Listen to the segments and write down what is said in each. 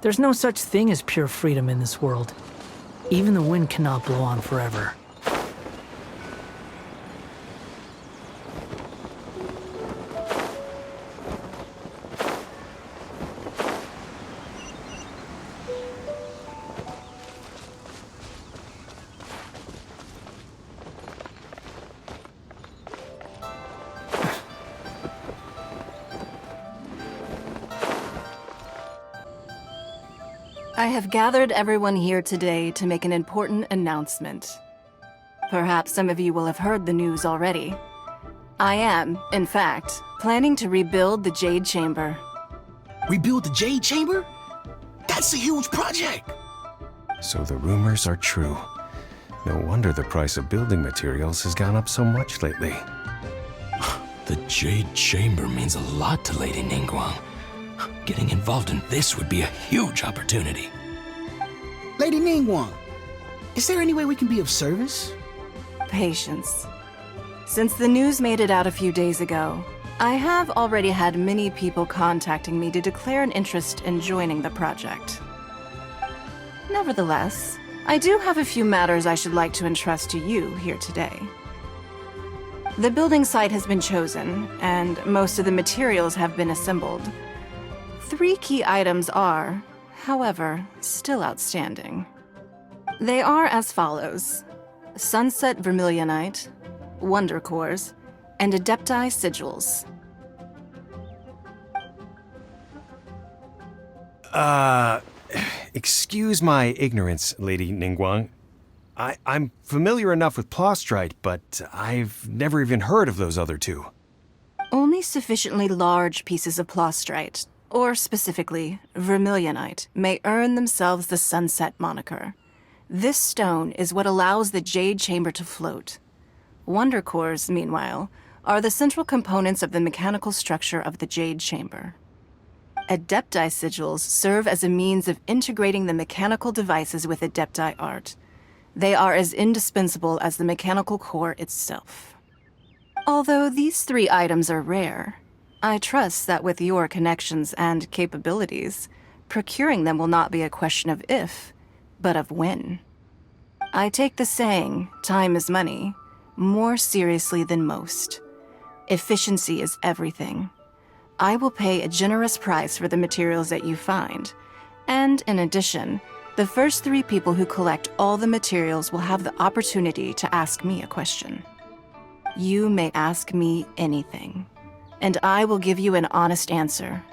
There's no such thing as pure freedom in this world. Even the wind cannot blow on forever. I have gathered everyone here today to make an important announcement. Perhaps some of you will have heard the news already. I am, in fact, planning to rebuild the Jade Chamber. Rebuild the Jade Chamber? That's a huge project! So the rumors are true. No wonder the price of building materials has gone up so much lately. The Jade Chamber means a lot to Lady Ningguang. Getting involved in this would be a huge opportunity. Lady Ningguang, is there any way we can be of service? Patience. Since the news made it out a few days ago, I have already had many people contacting me to declare an interest in joining the project. Nevertheless, I do have a few matters I should like to entrust to you here today. The building site has been chosen, and most of the materials have been assembled. 3 key items are, however, still outstanding. They are as follows: Sunset Vermilionite, Wonder Cores, and Adepti Sigils. Excuse my ignorance, Lady Ningguang. I'm familiar enough with Plostrite, but I've never even heard of those other 2. Only sufficiently large pieces of Plostrite, or specifically, Vermilionite, may earn themselves the Sunset moniker. This stone is what allows the Jade Chamber to float. Wonder Cores, meanwhile, are the central components of the mechanical structure of the Jade Chamber. Adepti Sigils serve as a means of integrating the mechanical devices with Adepti art. They are as indispensable as the mechanical core itself. Although these 3 items are rare, I trust that with your connections and capabilities, procuring them will not be a question of if, but of when. I take the saying, time is money, more seriously than most. Efficiency is everything. I will pay a generous price for the materials that you find, and in addition, the first 3 people who collect all the materials will have the opportunity to ask me a question. You may ask me anything, and I will give you an honest answer.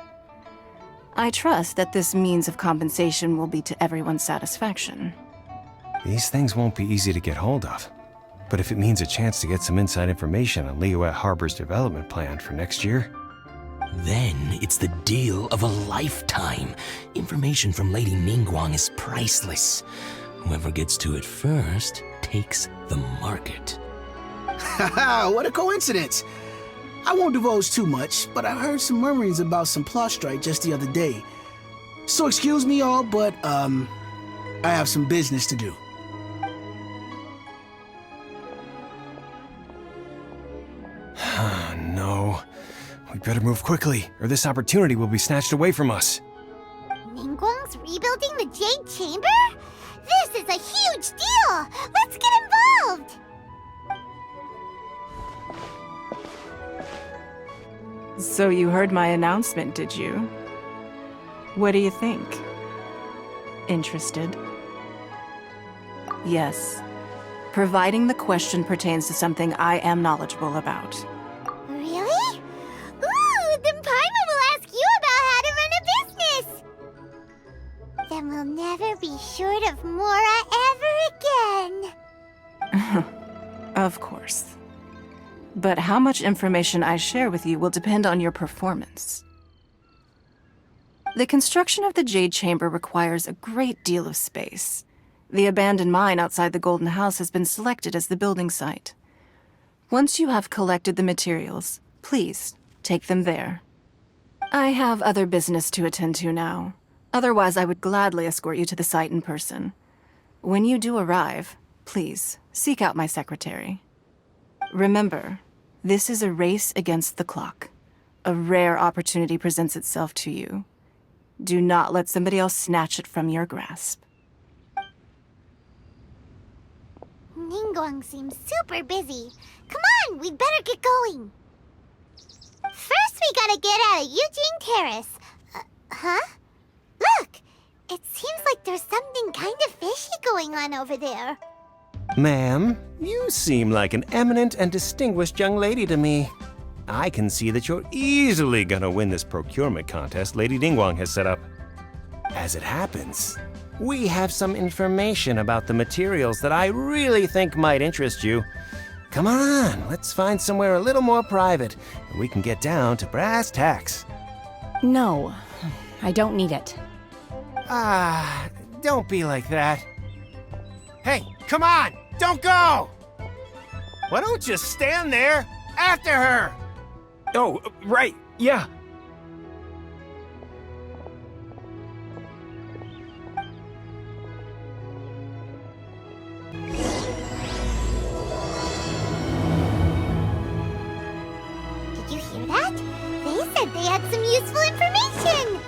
I trust that this means of compensation will be to everyone's satisfaction. These things won't be easy to get hold of. But if it means a chance to get some inside information on Liyue Harbor's development plan for next year... Then it's the deal of a lifetime. Information from Lady Ningguang is priceless. Whoever gets to it first takes the market. Haha, what a coincidence! I won't divulge too much, but I heard some murmurings about some Plostrite just the other day. So excuse me all, but, I have some business to do. No. We better move quickly, or this opportunity will be snatched away from us. Ningguang's rebuilding the Jade Chamber? This is a huge deal! Let's get involved! So you heard my announcement, did you? What do you think? Interested? Yes. Providing the question pertains to something I am knowledgeable about. Really? Ooh, then Paimon will ask you about how to run a business! Then we'll never be short of Mora ever again. Of course. But how much information I share with you will depend on your performance. The construction of the Jade Chamber requires a great deal of space. The abandoned mine outside the Golden House has been selected as the building site. Once you have collected the materials, please take them there. I have other business to attend to now. Otherwise, I would gladly escort you to the site in person. When you do arrive, please seek out my secretary. Remember, this is a race against the clock. A rare opportunity presents itself to you. Do not let somebody else snatch it from your grasp. Ningguang seems super busy. Come on, we'd better get going. First, we gotta get out of Eugene Terrace. Huh? Look! It seems like there's something kind of fishy going on over there. Ma'am, you seem like an eminent and distinguished young lady to me. I can see that you're easily gonna win this procurement contest Lady Ningguang has set up. As it happens, we have some information about the materials that I really think might interest you. Come on, let's find somewhere a little more private, and we can get down to brass tacks. No, I don't need it. Don't be like that. Hey, come on, don't go! Why don't you stand there after her? Oh, right, yeah. Did you hear that? They said they had some useful information.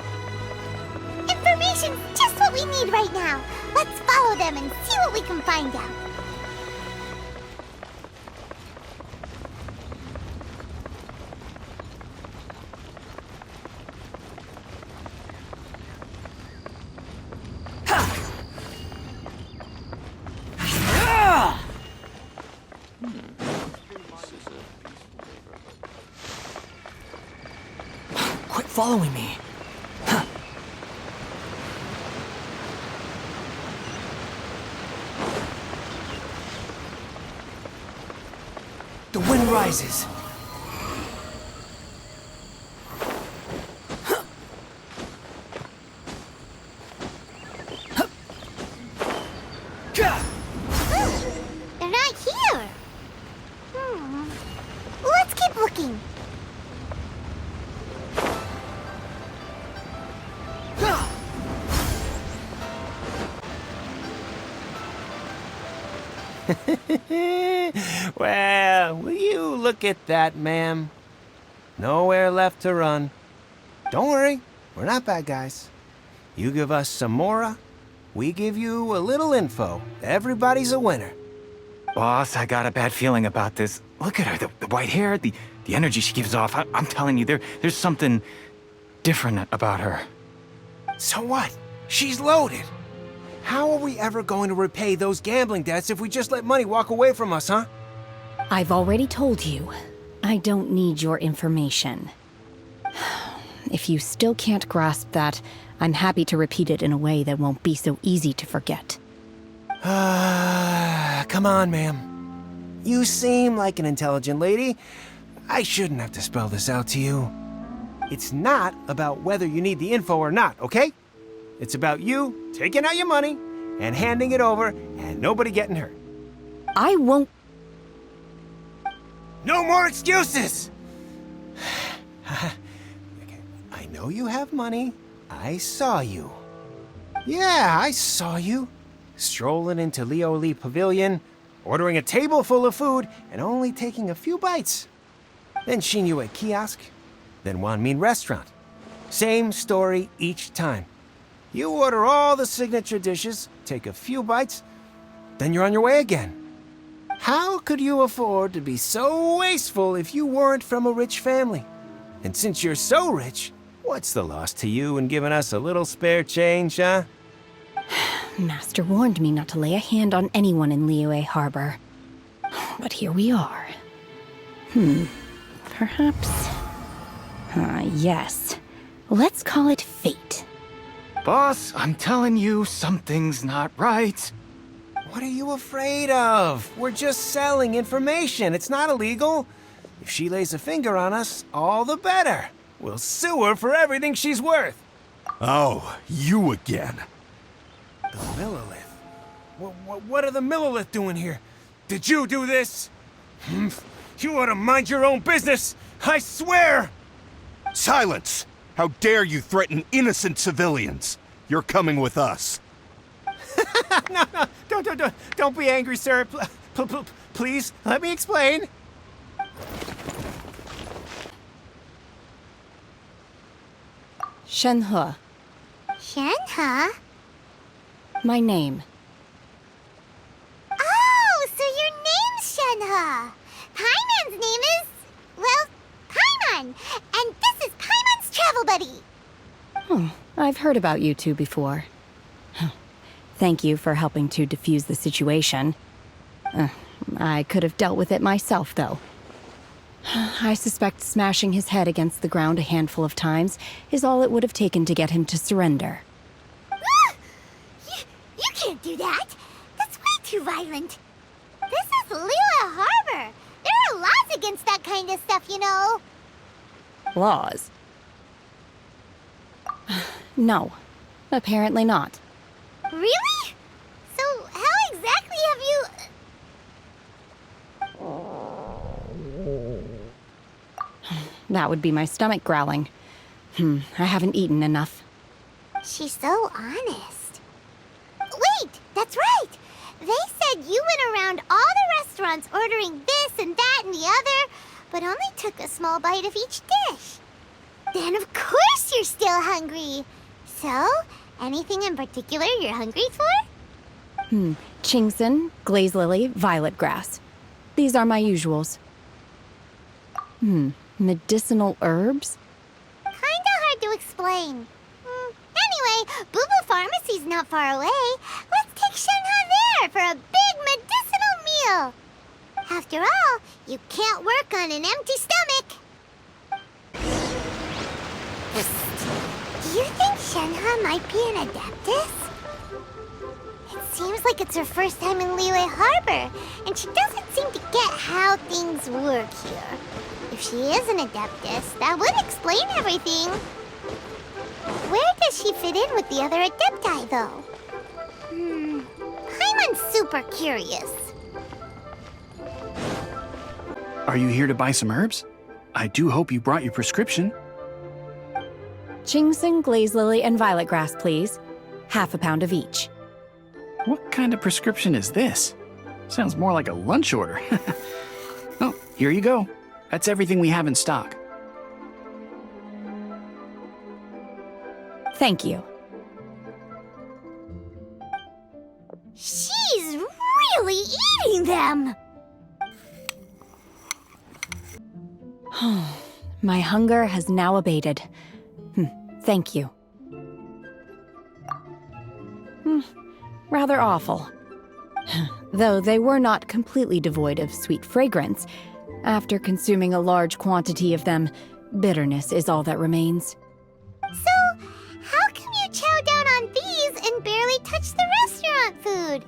Information's just what we need right now. Let's follow them and see what we can find out. Quit following me. The wind rises. They're not here. Let's keep looking. Well, will you look at that, ma'am? Nowhere left to run. Don't worry, we're not bad guys. You give us some mora, we give you a little info. Everybody's a winner. Boss, I got a bad feeling about this. Look at her, the white hair, the energy she gives off. I'm telling you, there's something different about her. So what? She's loaded. How are we ever going to repay those gambling debts if we just let money walk away from us, huh? I've already told you, I don't need your information. If you still can't grasp that, I'm happy to repeat it in a way that won't be so easy to forget. Come on, ma'am. You seem like an intelligent lady. I shouldn't have to spell this out to you. It's not about whether you need the info or not, okay? It's about you taking out your money and handing it over and nobody getting hurt. I won't. No more excuses! Okay, I know you have money. I saw you. Yeah, I saw you. Strolling into Leo Lee Pavilion, ordering a table full of food, and only taking a few bites. Then Shinyu at kiosk, then Wanmin restaurant. Same story each time. You order all the signature dishes, take a few bites, then you're on your way again. How could you afford to be so wasteful if you weren't from a rich family? And since you're so rich, what's the loss to you in giving us a little spare change, huh? Master warned me not to lay a hand on anyone in Liyue Harbor. But here we are. Perhaps... yes. Let's call it fate. Boss, I'm telling you, something's not right. What are you afraid of? We're just selling information. It's not illegal. If she lays a finger on us, all the better. We'll sue her for everything she's worth. Oh, you again. The Millilith? What are the Millilith doing here? Did you do this? You ought to mind your own business, I swear! Silence! How dare you threaten innocent civilians? You're coming with us. No, don't be angry, sir. Please, let me explain. Shenhe, Shenhe? My name. Oh, so your name's Shenhe. Paimon's name is, well, Paimon. And this is Paimon's travel buddy. I've heard about you two before. Thank you for helping to defuse the situation. I could have dealt with it myself, though. I suspect smashing his head against the ground a handful of times is all it would have taken to get him to surrender. You can't do that. That's way too violent. This is Liyue Harbor. There are laws against that kind of stuff, you know. Laws? No, apparently not. Really? So how exactly have you... That would be my stomach growling. I haven't eaten enough. She's so honest. Wait, that's right. They said you went around all the restaurants ordering this and that and the other, but only took a small bite of each dish. Then of course you're still hungry. So, anything in particular you're hungry for? Chingson, glaze lily, violet grass. These are my usuals. Medicinal herbs? Kinda hard to explain. Anyway, Boo Boo Pharmacy's not far away. Let's take Shenhe there for a big medicinal meal. After all, you can't work on an empty stomach. Do you think Shenhe might be an Adeptus? It seems like it's her first time in Liyue Harbor, and she doesn't seem to get how things work here. If she is an Adeptus, that would explain everything. Where does she fit in with the other Adepti, though? Paimon's super curious. Are you here to buy some herbs? I do hope you brought your prescription. Chingson, glaze lily, and violet grass, please. Half a pound of each. What kind of prescription is this? Sounds more like a lunch order. Oh, here you go. That's everything we have in stock. Thank you. She's really eating them! My hunger has now abated. Thank you. Rather awful. Though they were not completely devoid of sweet fragrance, after consuming a large quantity of them, bitterness is all that remains. So, how come you chow down on these and barely touch the restaurant food?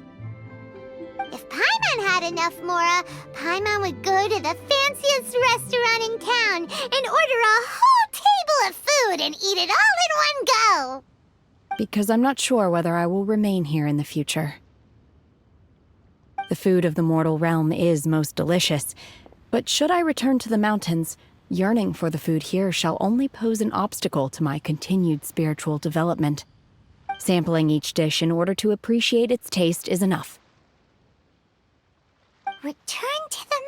If Paimon had enough Mora, Paimon would go to the fanciest restaurant in town and order a whole table of food and eat it all in one go. Because I'm not sure whether I will remain here in the future. The food of the mortal realm is most delicious, but should I return to the mountains, yearning for the food here shall only pose an obstacle to my continued spiritual development. Sampling each dish in order to appreciate its taste is enough. Return to the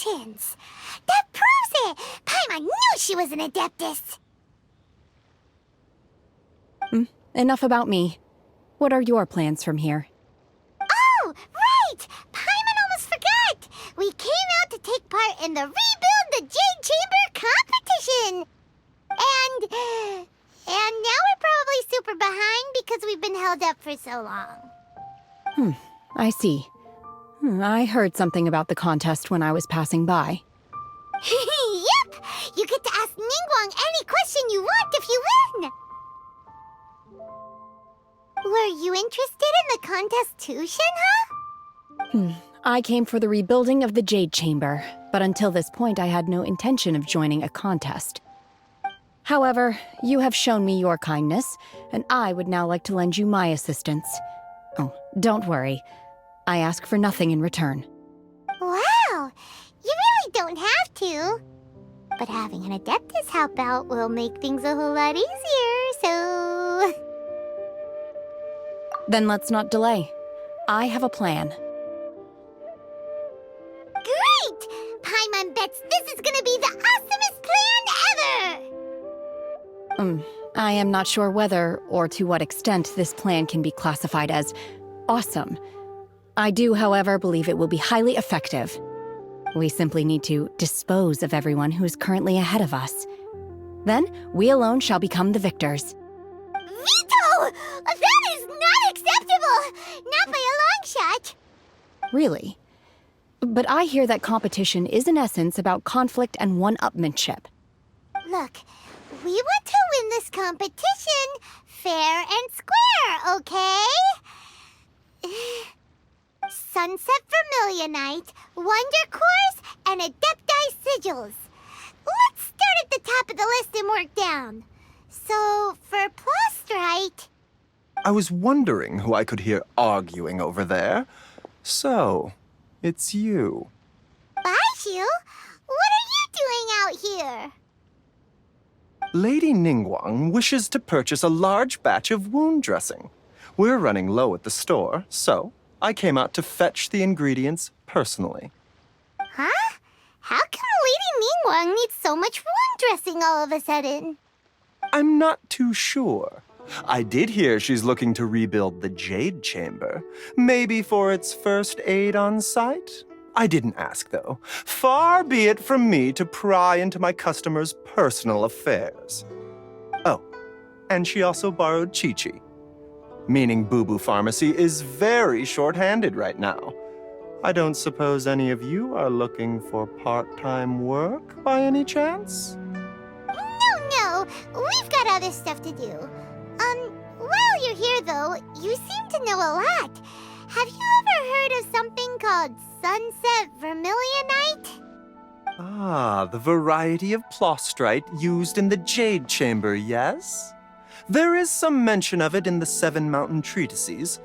mountains. That proves it. Paimon knew she was an Adeptus. Enough about me. What are your plans from here? Oh, right! Paimon almost forgot! We came out to take part in the Rebuild the Jade Chamber competition! And now we're probably super behind because we've been held up for so long. I see. I heard something about the contest when I was passing by. Yep! You get to ask Ningguang any question you want if you win! Were you interested in the contest too, Shenhe? I came for the rebuilding of the Jade Chamber, but until this point I had no intention of joining a contest. However, you have shown me your kindness, and I would now like to lend you my assistance. Oh, don't worry. I ask for nothing in return. Wow! You really don't have to. But having an Adeptus help out will make things a whole lot easier, so... Then let's not delay. I have a plan. Great! Paimon bets this is gonna be the awesomest plan ever! I am not sure whether or to what extent this plan can be classified as awesome. I do, however, believe it will be highly effective. We simply need to dispose of everyone who is currently ahead of us. Then, we alone shall become the victors. Veto! That is not acceptable! Not by a long shot! Really? But I hear that competition is in essence about conflict and one-upmanship. Look, we want to win this competition fair and square, okay? Sunset Vermilionite, Wonder Cores, and Adepti Sigils. Let's start at the top of the list and work down. So, for Plostrite... I was wondering who I could hear arguing over there. So, it's you. Baiju? What are you doing out here? Lady Ningguang wishes to purchase a large batch of wound dressing. We're running low at the store, so I came out to fetch the ingredients personally. Huh? How come Lady Ningguang needs so much wound dressing all of a sudden? I'm not too sure. I did hear she's looking to rebuild the Jade Chamber. Maybe for its first aid on site? I didn't ask, though. Far be it from me to pry into my customers' personal affairs. Oh, and she also borrowed Chi-Chi. Meaning Boo Boo Pharmacy is very short-handed right now. I don't suppose any of you are looking for part-time work by any chance? No, we've got other stuff to do. While you're here though, you seem to know a lot. Have you ever heard of something called Sunset Vermilionite? Ah, the variety of plostrite used in the Jade Chamber, yes? There is some mention of it in the Seven Mountain Treatises.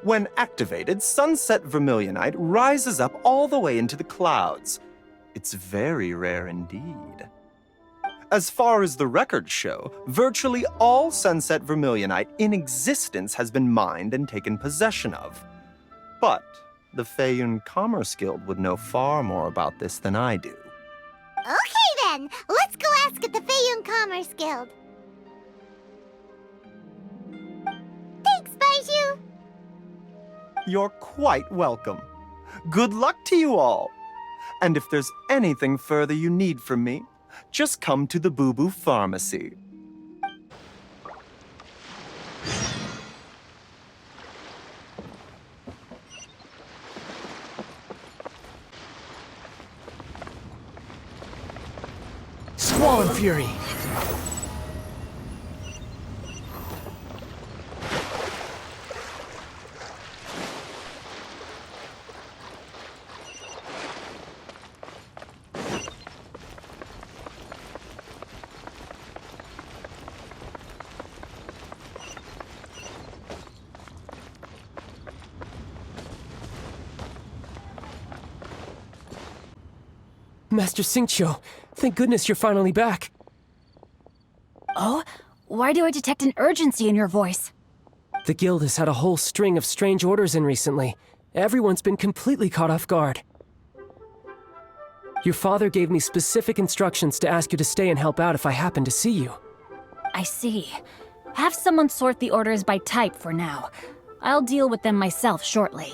When activated, Sunset Vermilionite rises up all the way into the clouds. It's very rare indeed. As far as the records show, virtually all Sunset Vermilionite in existence has been mined and taken possession of. But the Feiyun Commerce Guild would know far more about this than I do. Okay then, let's go ask at the Feiyun Commerce Guild. Thanks, Baiju. You're quite welcome. Good luck to you all. And if there's anything further you need from me, just come to the Boo Boo Pharmacy. Squall and Fury! Master Xingqiu, thank goodness you're finally back. Oh? Why do I detect an urgency in your voice? The guild has had a whole string of strange orders in recently. Everyone's been completely caught off guard. Your father gave me specific instructions to ask you to stay and help out if I happen to see you. I see. Have someone sort the orders by type for now. I'll deal with them myself shortly.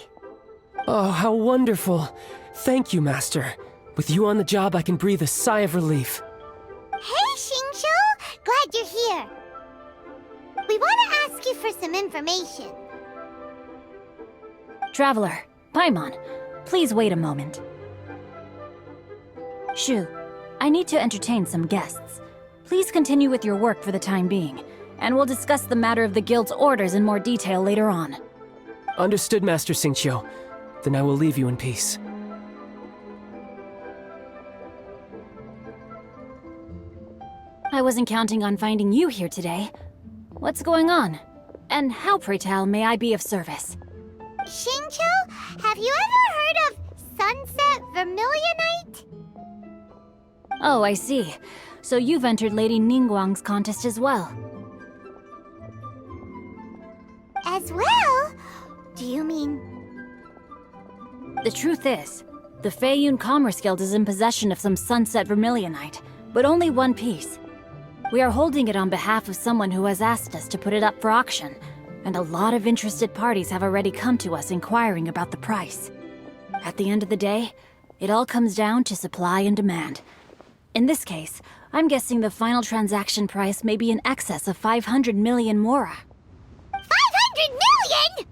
Oh, how wonderful. Thank you, Master. With you on the job, I can breathe a sigh of relief. Hey, Xingqiu! Glad you're here. We want to ask you for some information. Traveler, Paimon, please wait a moment. Shu, I need to entertain some guests. Please continue with your work for the time being, and we'll discuss the matter of the guild's orders in more detail later on. Understood, Master Xingqiu. Then I will leave you in peace. I wasn't counting on finding you here today. What's going on? And how, pray tell, may I be of service? Xingqiu, have you ever heard of Sunset Vermilionite? Oh, I see. So you've entered Lady Ningguang's contest as well. As well? Do you mean... The truth is, the Feiyun Commerce Guild is in possession of some Sunset Vermilionite, but only one piece. We are holding it on behalf of someone who has asked us to put it up for auction, and a lot of interested parties have already come to us inquiring about the price. At the end of the day, it all comes down to supply and demand. In this case, I'm guessing the final transaction price may be in excess of 500 million mora. 500 million?!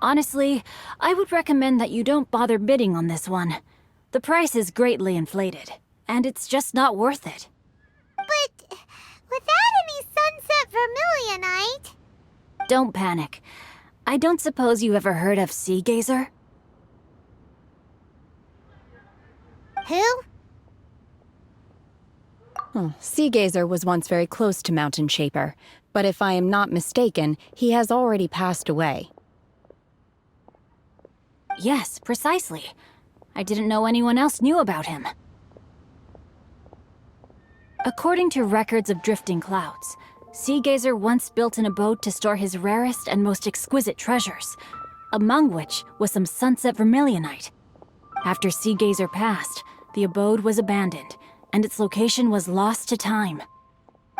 Honestly, I would recommend that you don't bother bidding on this one. The price is greatly inflated, and it's just not worth it. But without any sunset vermilionite... Don't panic. I don't suppose you ever heard of Sea Gazer? Who? Sea Gazer was once very close to Mountain Shaper, but if I am not mistaken, he has already passed away. Yes, precisely. I didn't know anyone else knew about him. According to records of drifting clouds, Sea Gazer once built an abode to store his rarest and most exquisite treasures, among which was some sunset vermilionite. After Sea Gazer passed, the abode was abandoned, and its location was lost to time.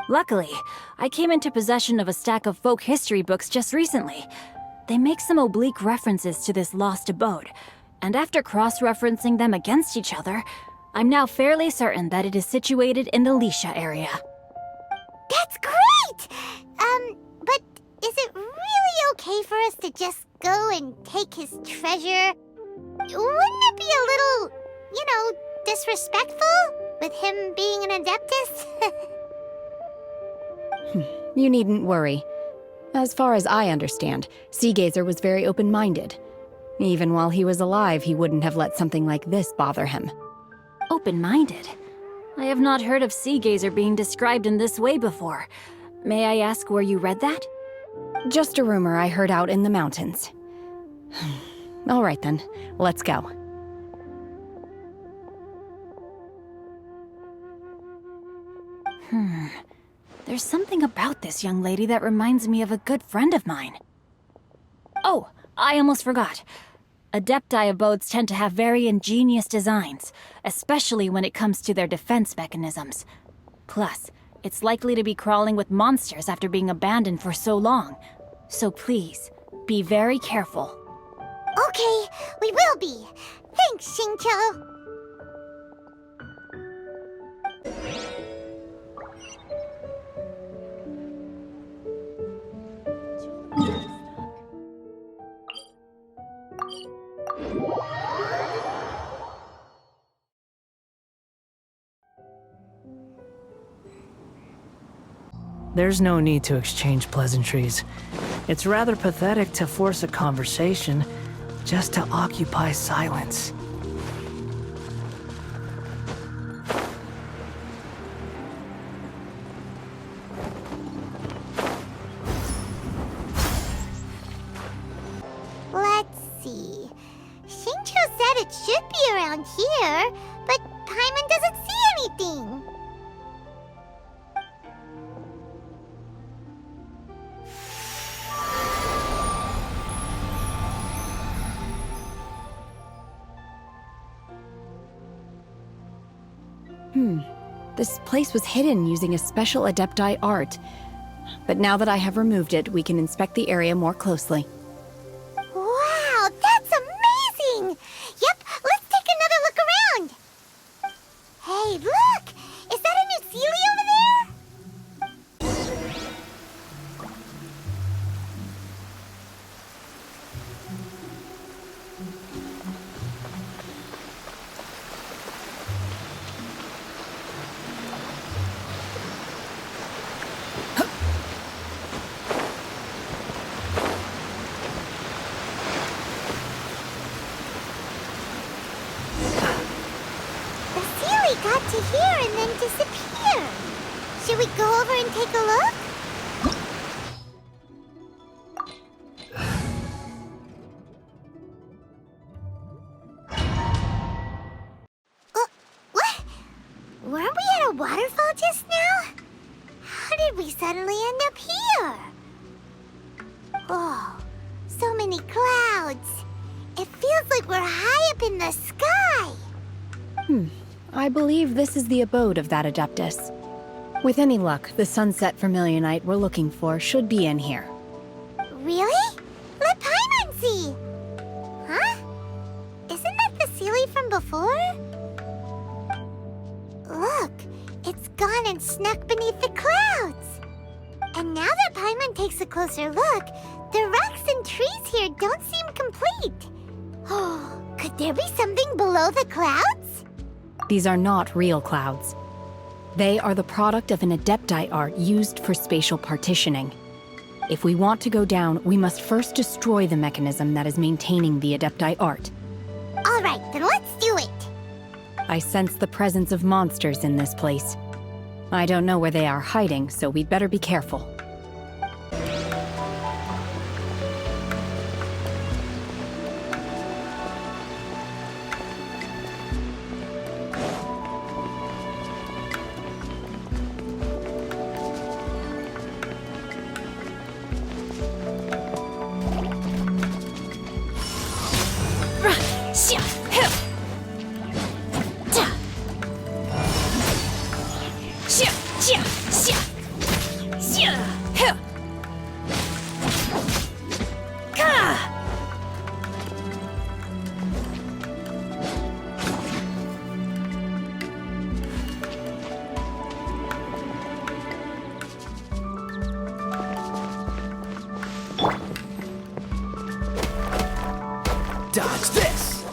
Luckily, I came into possession of a stack of folk history books just recently. They make some oblique references to this lost abode, and after cross-referencing them against each other, I'm now fairly certain that it is situated in the Lisha area. That's great! But is it really okay for us to just go and take his treasure? Wouldn't it be a little, disrespectful? With him being an Adeptus? You needn't worry. As far as I understand, Sea Gazer was very open-minded. Even while he was alive, he wouldn't have let something like this bother him. Open-minded? I have not heard of Sea Gazer being described in this way before. May I ask where you read that? Just a rumor I heard out in the mountains. All right then, let's go. There's something about this young lady that reminds me of a good friend of mine. Oh, I almost forgot. Adepti abodes tend to have very ingenious designs, especially when it comes to their defense mechanisms. Plus, it's likely to be crawling with monsters after being abandoned for so long. So please, be very careful. Okay, we will be. Thanks, Xingqiu. There's no need to exchange pleasantries. It's rather pathetic to force a conversation just to occupy silence. Let's see. Xingqiu said it should be around here, but Paimon doesn't see anything. This place was hidden using a special Adepti art. But now that I have removed it, we can inspect the area more closely. Wow, that's amazing! Yep, let's take another look around. Hey, look! Is that a new Sealy over there? Got to here and then disappear. Should we go over and take a look? What? Weren't we at a waterfall just now? How did we suddenly end up here? Oh, so many clouds. It feels like we're high up in the sky. I believe this is the abode of that Adeptus. With any luck, the Sunset Vermilionite we're looking for should be in here. Really? Let Paimon see! Huh? Isn't that the Sealy from before? Look, it's gone and snuck beneath the clouds! And now that Paimon takes a closer look, the rocks and trees here don't seem complete. Oh, could there be something below the clouds? These are not real clouds. They are the product of an Adepti art used for spatial partitioning. If we want to go down, we must first destroy the mechanism that is maintaining the Adepti art. All right, then let's do it. I sense the presence of monsters in this place. I don't know where they are hiding, so we'd better be careful. Dodge this!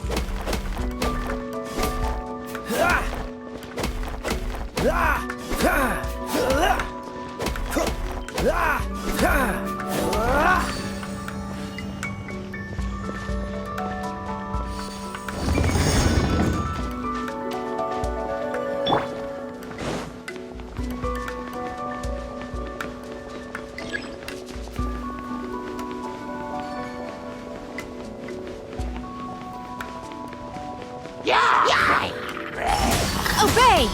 Obey!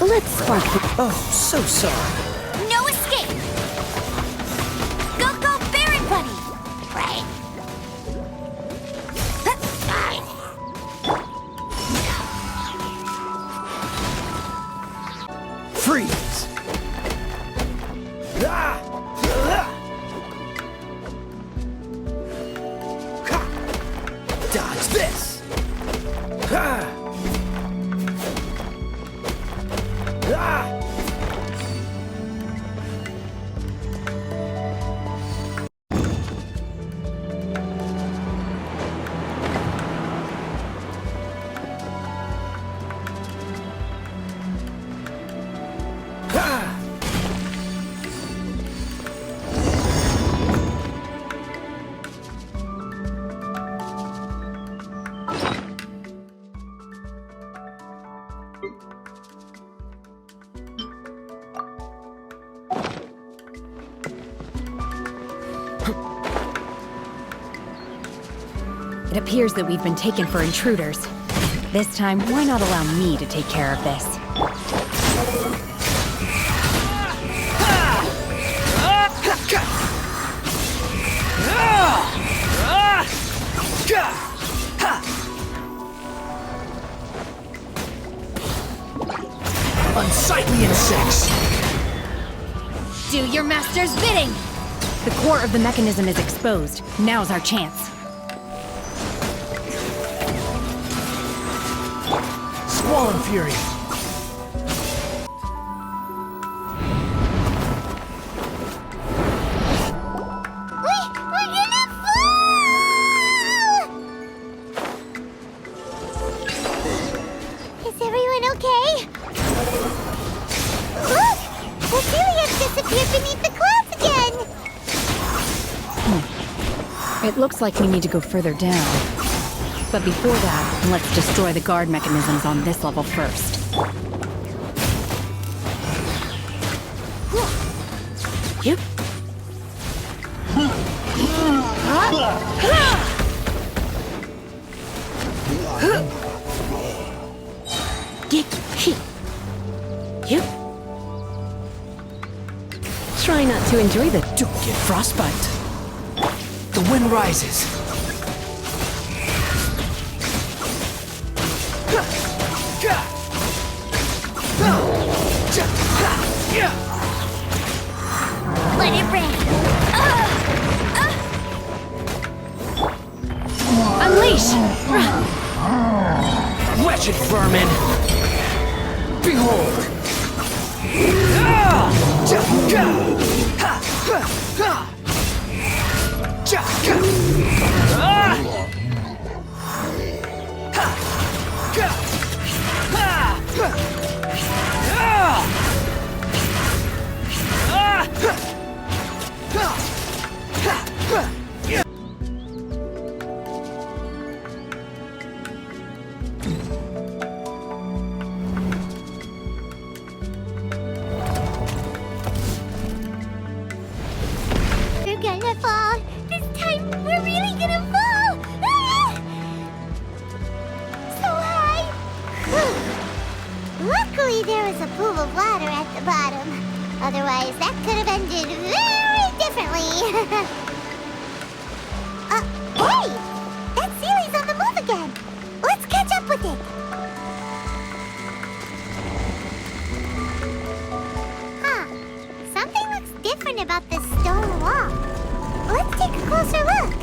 Let's spark the... Oh, so sorry. No escape! Go, go, Baron Buddy! Right. Freeze! Dodge this! It appears that we've been taken for intruders. This time, why not allow me to take care of this? Unsightly insects! Do your master's bidding! The core of the mechanism is exposed. Now's our chance. Squall Fury! We're gonna fall! Is everyone okay? Look! Cecilia's disappeared beneath the clouds again! It looks like we need to go further down. But before that, let's destroy the guard mechanisms on this level first. Yep. Yep. Try not to enjoy the... Don't get frostbite. The wind rises. Let it rain. Unleash! Wretched vermin! Behold! We're gonna fall. This time, we're really gonna fall. Ah! So high. Luckily, there was a pool of water at the bottom. Otherwise, that could have ended very differently. Hey! That Sealy's on the move again. Let's catch up with it. Huh. Something looks different about this stone wall. Let's take a closer look.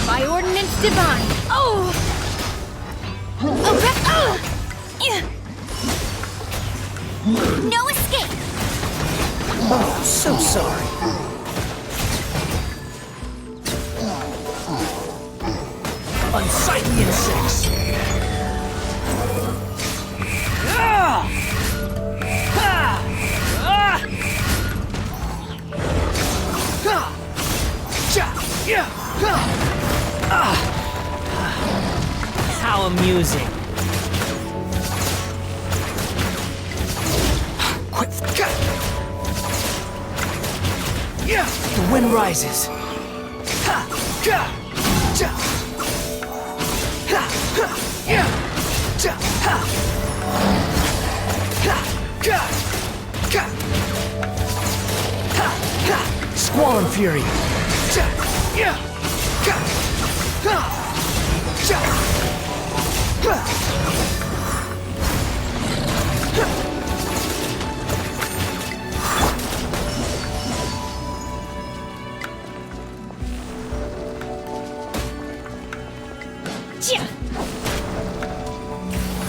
By ordinance divine. Oh! No escape. Oh, so sorry. Unsightly insects. How amusing. Quick. The wind rises. Squall and fury.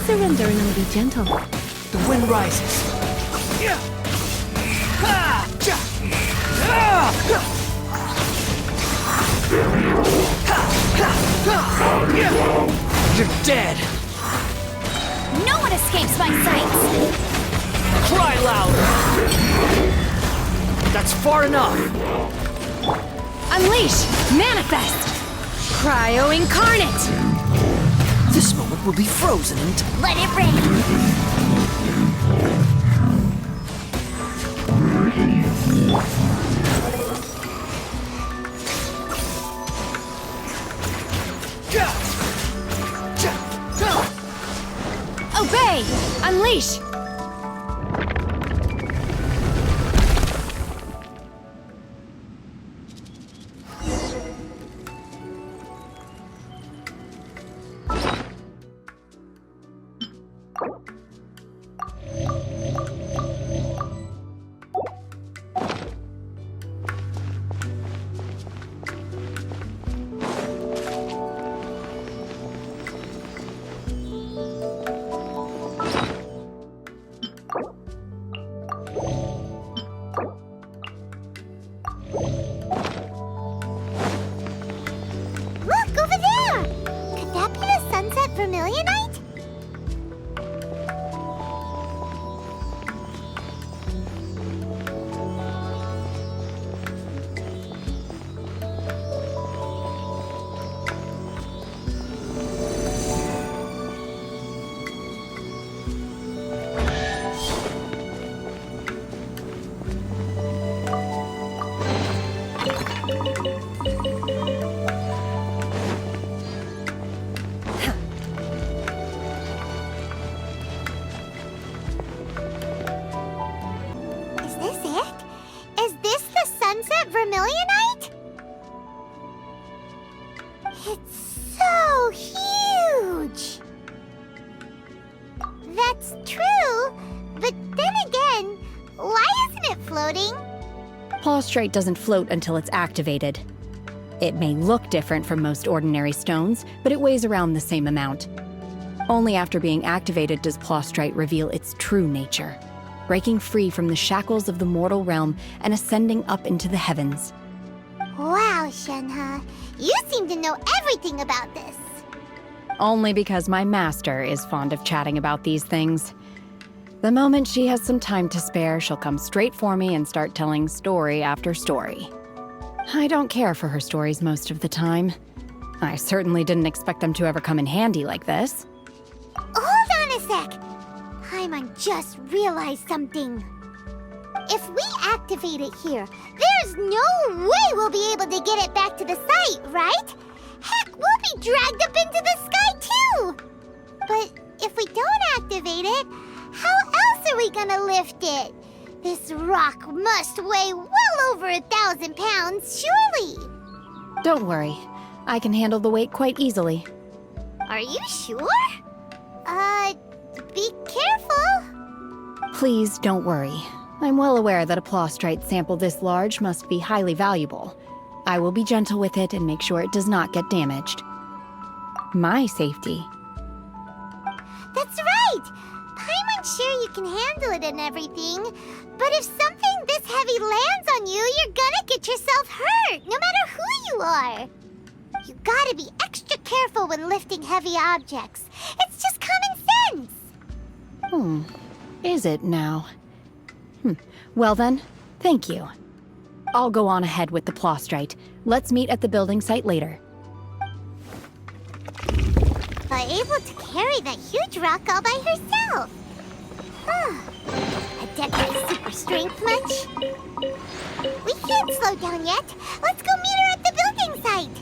Surrender and I'll be gentle. The wind rises. You're dead. No one escapes my sights! Cry louder. That's far enough. Unleash! Manifest! Cryo incarnate! This moment will be frozen in time. Let it rain. Obey! Unleash! Plaustrite doesn't float until it's activated. It may look different from most ordinary stones, but it weighs around the same amount. Only after being activated does Plaustrite reveal its true nature, breaking free from the shackles of the mortal realm and ascending up into the heavens. Wow, Shenhe. You seem to know everything about this. Only because my master is fond of chatting about these things. The moment she has some time to spare, she'll come straight for me and start telling story after story. I don't care for her stories most of the time. I certainly didn't expect them to ever come in handy like this. Hold on a sec. Paimon just realized something. If we activate it here, there's no way we'll be able to get it back to the site, right? Heck, we'll be dragged up into the sky too! But if we don't activate it, how else are we gonna lift it? This rock must weigh well over 1,000 pounds, surely! Don't worry. I can handle the weight quite easily. Are you sure? Be careful! Please don't worry. I'm well aware that a Plaustrite sample this large must be highly valuable. I will be gentle with it and make sure it does not get damaged. My safety. That's right! Paimon's sure you can handle it and everything, but if something this heavy lands on you, you're gonna get yourself hurt, no matter who you are. You gotta be extra careful when lifting heavy objects. It's just common sense! Is it now? Well then, thank you. I'll go on ahead with the Plaustrite. Let's meet at the building site later. Able to carry that huge rock all by herself. Adept's super strength much? We can't slow down yet. Let's go meet her at the building site.